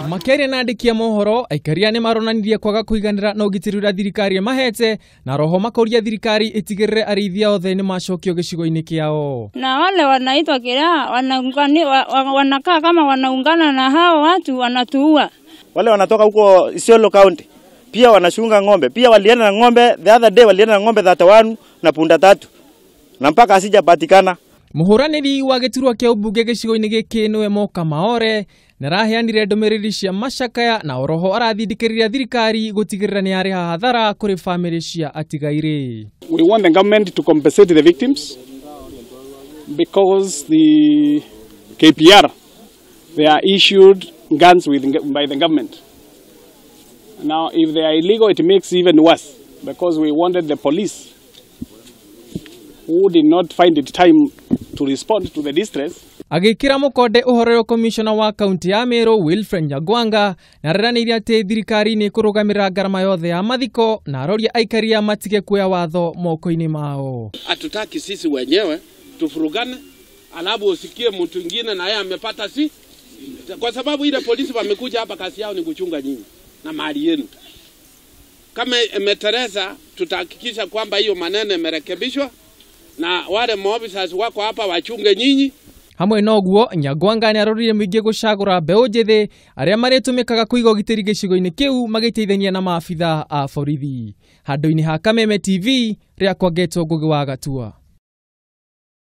Makeria na andikia mohoro aikaria ni maronanirie kwaga kuiganira na ugitiri ura thirikari mahete na roho makoria thirikari itigirire arithia othe ni macokio gicigo-ini kiao. Na wale wanaitwa kila wanakaa kama wanaungana na hao watu wanatuua. Wale wanatoka huko Isiolo County pia wanashunga ng'ombe. Pia walienda na ng'ombe the other day, walienda na ng'ombe 31 na punda 3 na mpaka asijapatikana. Muhuraniri wa giturwa kia ubunge gicigo-ini giki niwe Moka Maore na raheanire ndumiriri cia macakaya na oroho arathindikiriria thirikari gutigirira ni ari hathara kuri family cia atigaire. We want the government to compensate the victims because the KPR, they are issued guns by the government. Now if they are illegal, it makes even worse because we wanted the police who did not find it time to respond to the distress. Agikira mukonde uhorero commissioner wa county ya Meru Wilfred Nyagwanga na raraniria ati thirikari ni kurugamira garama yothe ya mathiko na aroria aikaria matige kuya watho moko-ini mao. Hatutaki sisi wenyewe tufurugane alafu usikie mtu mwingine na yeye amepata kwa sababu ile polisi wamekuja hapa kazi yao ni kuchunga nyinyi na mali yenu. Kama imetereza tutahakikisha kwamba hiyo maneno imerekebishwa na wale maofisa wako hapa wachunge nyinyi. Hamwe noguo Nyagwanga ni arorire muingi gucagura mbeu njithi aria maritumikaga kuiga ugitiri gicigo-ini kiu magiteithania na maabitha a borithi. Handu-ini ha Kameme TV riakwa Geto Ngugi wa Gatua.